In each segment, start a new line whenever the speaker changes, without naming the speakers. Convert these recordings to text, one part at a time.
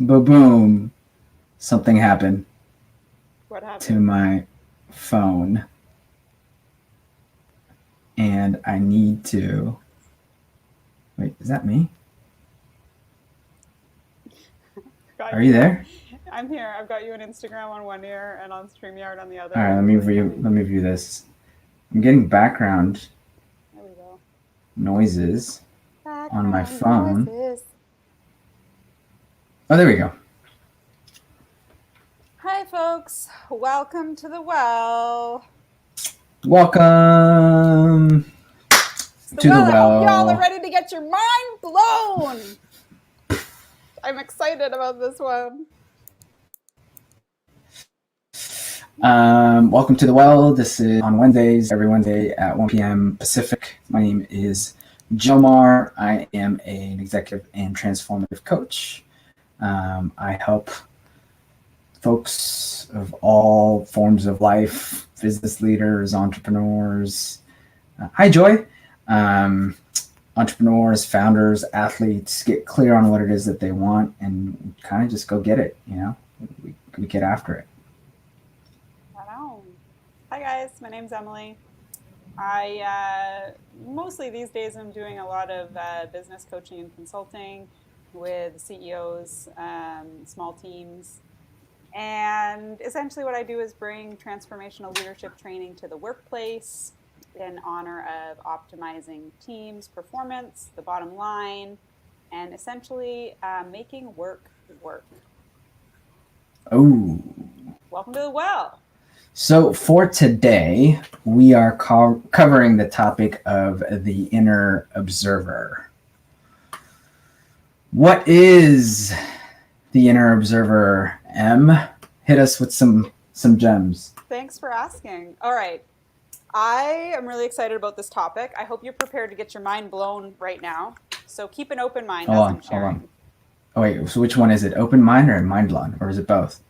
Boom, something happened
What
to
happened?
my phone, and I need to. Wait, is that me?
Got
Are you
you on.
there?
I'm here. I've got you on Instagram on one ear and on StreamYard on the
All right,
other. It's really funny.
let me view this. I'm getting background
There we go.
noises on my
Background
phone.
noises.
Oh, there we go.
Hi, folks. Welcome to the well.
Welcome
It's the
to the
well. I hope y'all are
well.
ready to get your mind blown. I'm excited about this one.
Welcome to the well. This is on Wednesdays, every Wednesday at 1 p.m. Pacific. My name is Jomar. I am an executive and transformative coach. I help folks of all forms of life, business leaders, entrepreneurs. Hi, Joy. Um, Entrepreneurs, founders, athletes get clear on what it is that they want and kind of just go get it. We get after it.
Right on. Hi, guys. My name's Emily. I mostly these days I'm doing a lot of business coaching and consulting with CEOs, small teams. And essentially, what I do is bring transformational leadership training to the workplace in honor of optimizing teams' performance, the bottom line, and essentially making work work.
Oh.
Welcome to the well.
So for today, we are covering the topic of the inner observer. What is the inner observer, Em? Hit us with some gems.
Thanks for asking. All right. I am really excited about this topic. I hope you're prepared to get your mind blown right now. So keep an open mind as I'm
Hold on.
sharing.
Oh wait, so which one is it? Open mind or mind blown, or is it both?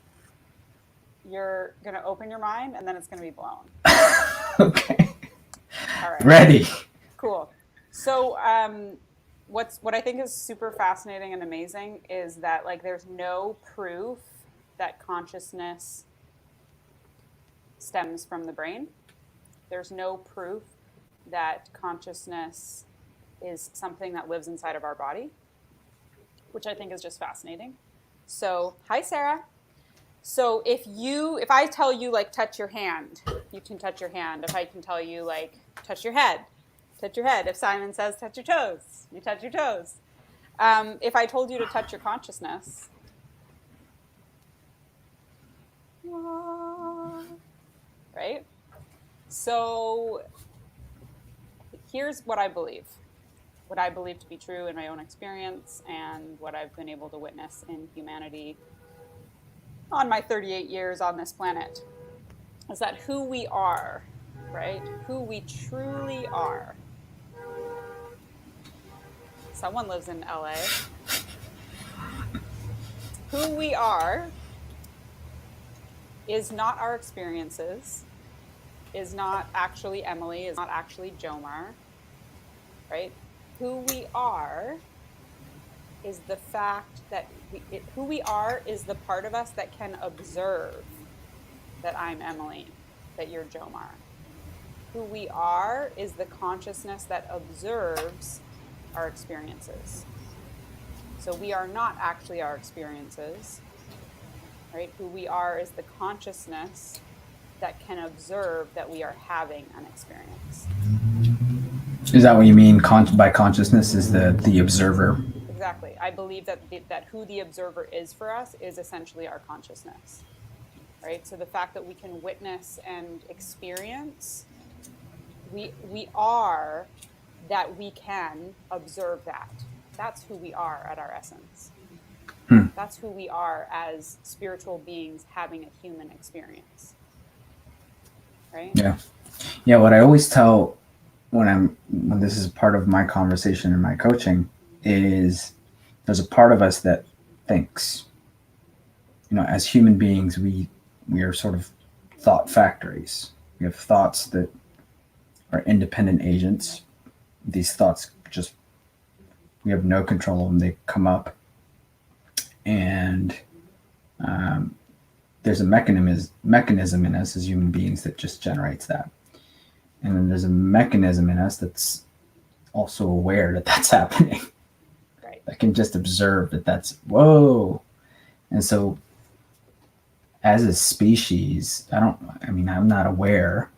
You're going to open your mind and then it's going to be blown.
Okay.
All right.
Ready.
Cool. So, what I think is super fascinating and amazing is that there's no proof that consciousness stems from the brain. There's no proof that consciousness is something that lives inside of our body, which I think is just fascinating. So, hi Sarah. So if I tell you touch your hand, you can touch your hand. If I can tell you touch your head, touch your head. If Simon says touch your toes, you touch your toes. If I told you to touch your consciousness, right? So here's what I believe to be true in my own experience and what I've been able to witness in humanity on my 38 years on this planet, is that who we are, right? Who we truly are. Someone lives in LA. Who we are is not our experiences, is not actually Emily, is not actually Jomar, right? Who we are is the fact that who we are is the part of us that can observe that I'm Emily, that you're Jomar. Who we are is the consciousness that observes our experiences. So we are not actually our experiences, right? Who we are is the consciousness that can observe that we are having an experience.
Is that what you mean by consciousness? Is the observer?
Exactly. I believe that who the observer is for us is essentially our consciousness, right? So the fact that we can witness and experience, we are that we can observe that. That's who we are at our essence. That's who we are as spiritual beings having a human experience, right?
Yeah. What I always tell when this is part of my conversation and my coaching is there's a part of us that thinks. As human beings, we are sort of thought factories. We have thoughts that are independent agents. These thoughts we have no control of them. They come up And there's a mechanism in us as human beings that just generates that. And then there's a mechanism in us that's also aware that that's happening.
Right.
That can just observe that that's, whoa. And so as a species, I'm not aware,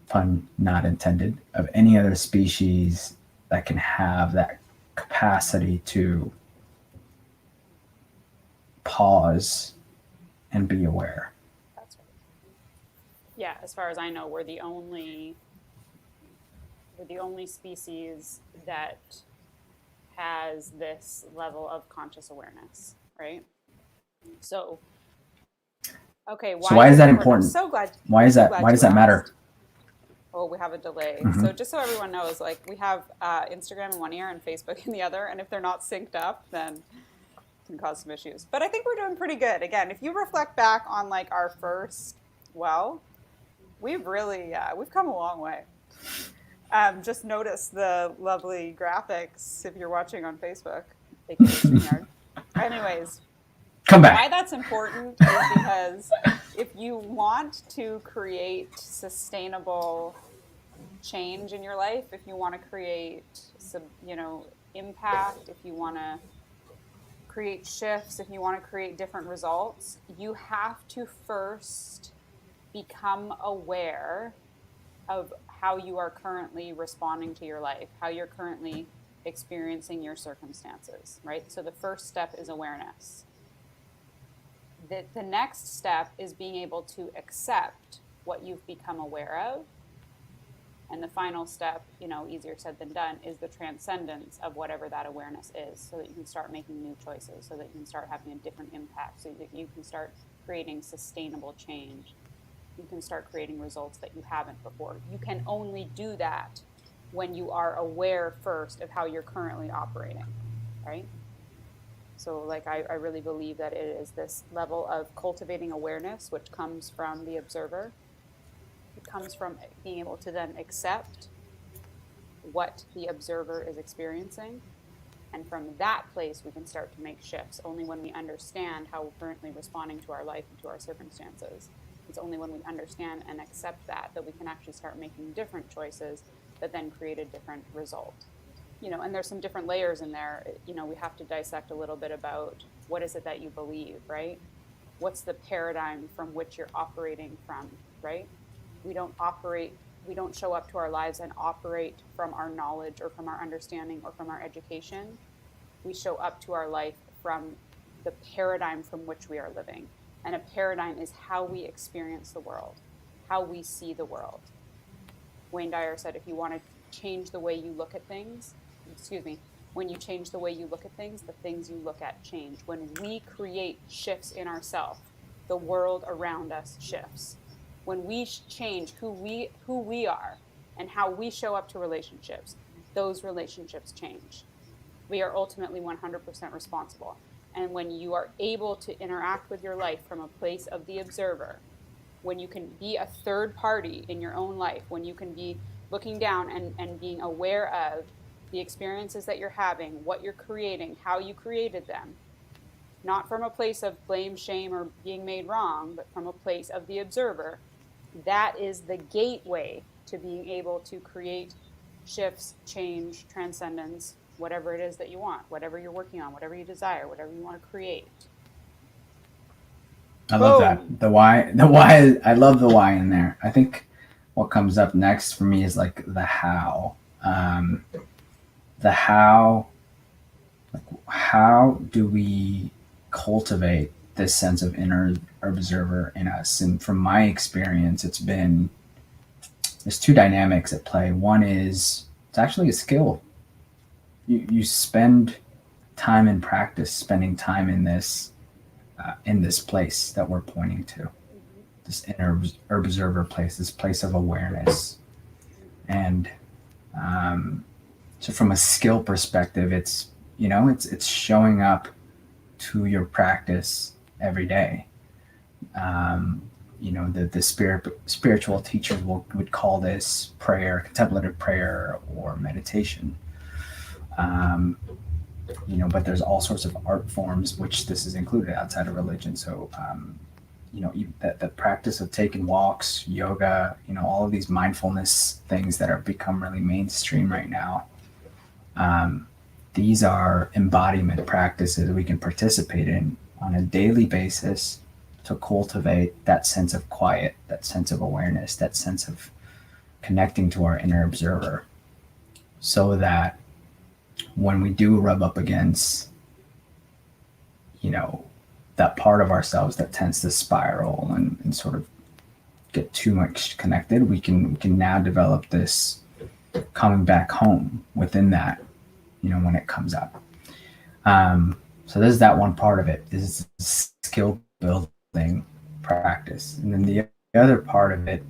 pun not intended, of any other species that can have that capacity to pause and be aware.
That's right. Yeah, as far as I know, we're the only species that has this level of conscious awareness, right? So, okay,
why is that important?
I'm so glad.
Why does that matter?
Oh, we have a delay.
Mm-hmm.
So just so everyone knows, like we have Instagram in one ear and Facebook in the other, and if they're not synced up, then it can cause some issues. But I think we're doing pretty good. Again, if you reflect back on like our first, we've really we've come a long way. Just notice the lovely graphics if you're watching on Facebook. Anyways,
come back.
Why that's important is because if you want to create sustainable change in your life, if you want to create some, impact, if you want to create shifts, if you want to create different results, you have to first become aware of how you are currently responding to your life, how you're currently experiencing your circumstances, right? So the first step is awareness. The next step is being able to accept what you've become aware of. And the final step, easier said than done, is the transcendence of whatever that awareness is, so that you can start making new choices, so that you can start having a different impact, so that you can start creating sustainable change. You can start creating results that you haven't before. You can only do that when you are aware first of how you're currently operating, right? So like I really believe that it is this level of cultivating awareness, which comes from the observer. It comes from being able to then accept what the observer is experiencing. And from that place, we can start to make shifts. Only when we understand how we're currently responding to our life and to our circumstances. It's only when we understand and accept that we can actually start making different choices that then create a different result. And there's some different layers in there. We have to dissect a little bit about what is it that you believe, right? What's the paradigm from which you're operating from, right? We don't show up to our lives and operate from our knowledge or from our understanding or from our education. We show up to our life from the paradigm from which we are living. And a paradigm is how we experience the world, how we see the world. Wayne Dyer said, if you want to change the way you look at things, when you change the way you look at things, the things you look at change. When we create shifts in ourselves, the world around us shifts. When we change who we are and how we show up to relationships, those relationships change. We are ultimately 100% responsible. And when you are able to interact with your life from a place of the observer, when you can be a third party in your own life, when you can be looking down and being aware of the experiences that you're having, what you're creating, how you created them, not from a place of blame, shame, or being made wrong, but from a place of the observer, that is the gateway to being able to create shifts, change, transcendence, whatever it is that you want, whatever you're working on, whatever you desire, whatever you want to create.
I love that. The why, I love the why in there. I think what comes up next for me is like the how. The how, like how do we cultivate this sense of inner observer in us? And from my experience, there's two dynamics at play. One is it's actually a skill. You spend time in practice, spending time in this place that we're pointing to, this inner observer place, this place of awareness. And so from a skill perspective, it's showing up to your practice every day. The spiritual teachers would call this prayer, contemplative prayer, or meditation. but there's all sorts of art forms, which this is included outside of religion. So, that the practice of taking walks, yoga, all of these mindfulness things that are become really mainstream right now. Um, these are embodiment practices we can participate in on a daily basis to cultivate that sense of quiet, that sense of awareness, that sense of connecting to our inner observer, so that when we do rub up against, you know, that part of ourselves that tends to spiral and sort of get too much connected, we can now develop this coming back home within that, when it comes up. So there's that one part of it, is skill building practice. And then the other part of it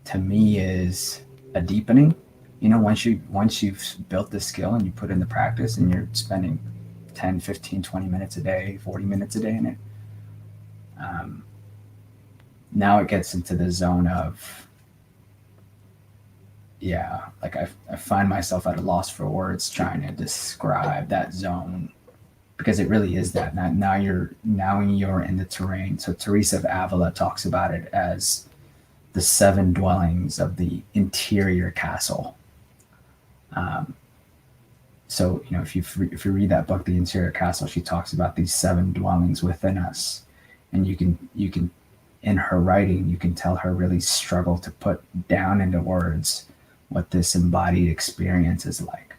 to me is a deepening. Once you've built the skill and you put in the practice and you're spending 10, 15, 20 minutes a day, 40 minutes a day in it, um, now it gets into the zone of, yeah, like I find myself at a loss for words trying to describe that zone, because it really is that. Now you're in the terrain. So Teresa of Avila talks about it as the seven dwellings of the interior castle. Um, so if you read that book, The Interior Castle, she talks about these seven dwellings within us, and you can in her writing you can tell her really struggle to put down into words what this embodied experience is like.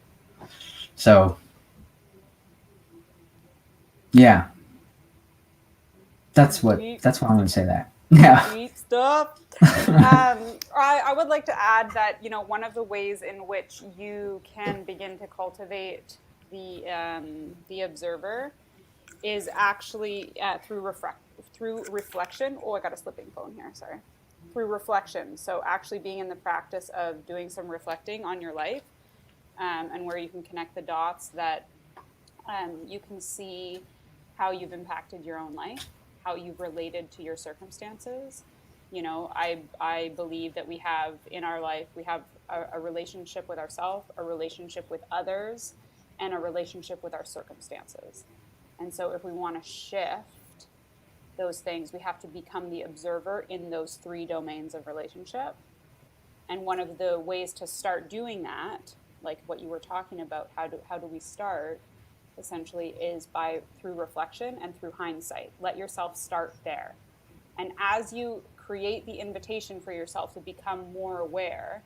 So yeah, that's what
Deep,
that's why I'm going to say that. Yeah.
deep stuff. I would like to add that, one of the ways in which you can begin to cultivate the observer is actually through reflection. Oh, I got a slipping phone here. Sorry. Through reflection. So actually being in the practice of doing some reflecting on your life, and where you can connect the dots that you can see how you've impacted your own life, how you've related to your circumstances. I believe that we have in our life, we have a relationship with ourselves, a relationship with others, and a relationship with our circumstances. And so if we want to shift those things, we have to become the observer in those three domains of relationship. And one of the ways to start doing that, like what you were talking about, how do we start, essentially, is through reflection and through hindsight. Let yourself start there. And as you create the invitation for yourself to become more aware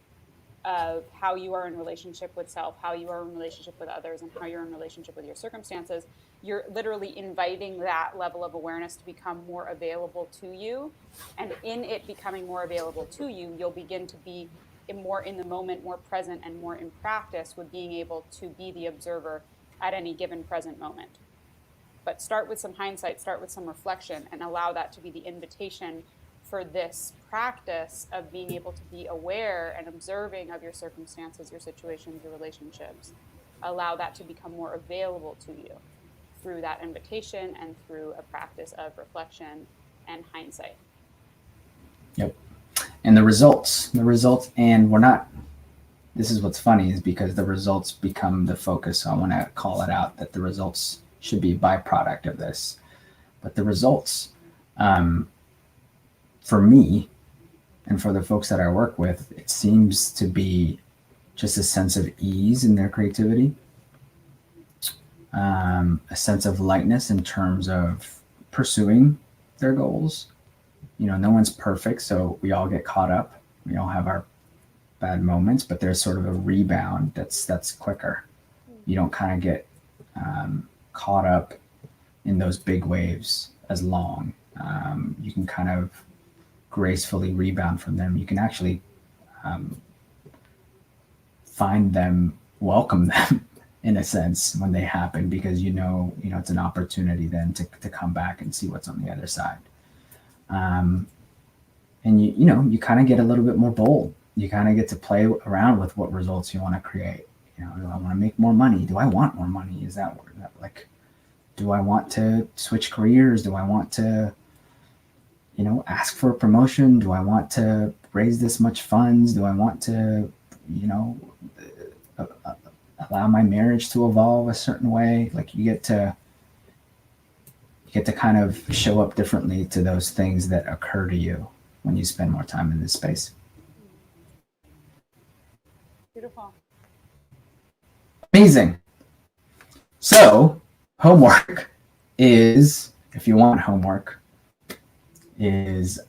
of how you are in relationship with self, how you are in relationship with others, and how you're in relationship with your circumstances, you're literally inviting that level of awareness to become more available to you. And in it becoming more available to you, you'll begin to be more in the moment, more present, and more in practice with being able to be the observer at any given present moment. But start with some hindsight, start with some reflection, and allow that to be the invitation for this practice of being able to be aware and observing of your circumstances, your situations, your relationships. Allow that to become more available to you through that invitation and through a practice of reflection and hindsight.
Yep. And the results, and we're not. This is what's funny, is because the results become the focus. So I want to call it out that the results should be a byproduct of this. But the results, for me and for the folks that I work with, it seems to be just a sense of ease in their creativity, a sense of lightness in terms of pursuing their goals. No one's perfect, so we all get caught up. We all have our bad moments, but there's sort of a rebound that's quicker. You don't kind of get caught up in those big waves as long. You can kind of gracefully rebound from them. You can actually find them, welcome them in a sense when they happen, because it's an opportunity then to come back and see what's on the other side. And you kind of get a little bit more bold. You kind of get to play around with what results you want to create. Do I want to make more money? Do I want more money? Is that like, do I want to switch careers? Do I want to, ask for a promotion? Do I want to raise this much funds? Do I want to, allow my marriage to evolve a certain way. Like you get to kind of show up differently to those things that occur to you when you spend more time in this space.
Beautiful.
Amazing. So homework is, if you want homework, is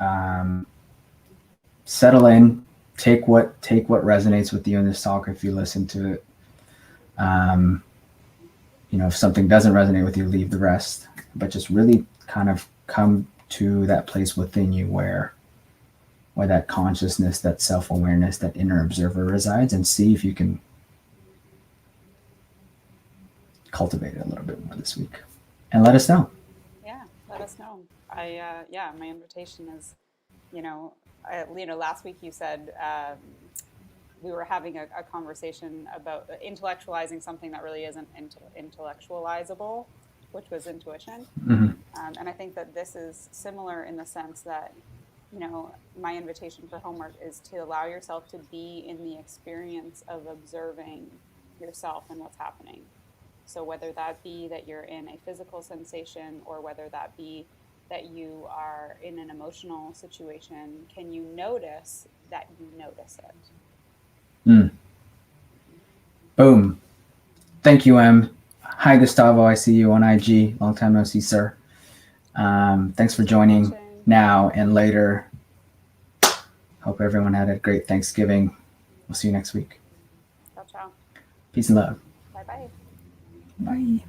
settle in, take what resonates with you in this talk if you listen to it. If something doesn't resonate with you, leave the rest. But just really kind of come to that place within you where that consciousness, that self-awareness, that inner observer resides, and see if you can cultivate it a little bit more this week. And let us know.
Yeah, let us know. My invitation is, last week you said we were having a conversation about intellectualizing something that really isn't intellectualizable, which was intuition.
Mm-hmm.
And I think that this is similar in the sense that, my invitation for homework is to allow yourself to be in the experience of observing yourself and what's happening. So whether that be that you're in a physical sensation or whether that be that you are in an emotional situation, can you notice that you notice it?
Mm. Boom. Thank you, Em. Hi, Gustavo. I see you on IG. Long time no see, sir. Thanks for joining now and later. Hope everyone had a great Thanksgiving. We'll see you next week.
Ciao, ciao.
Peace and love.
Bye-bye.
Bye.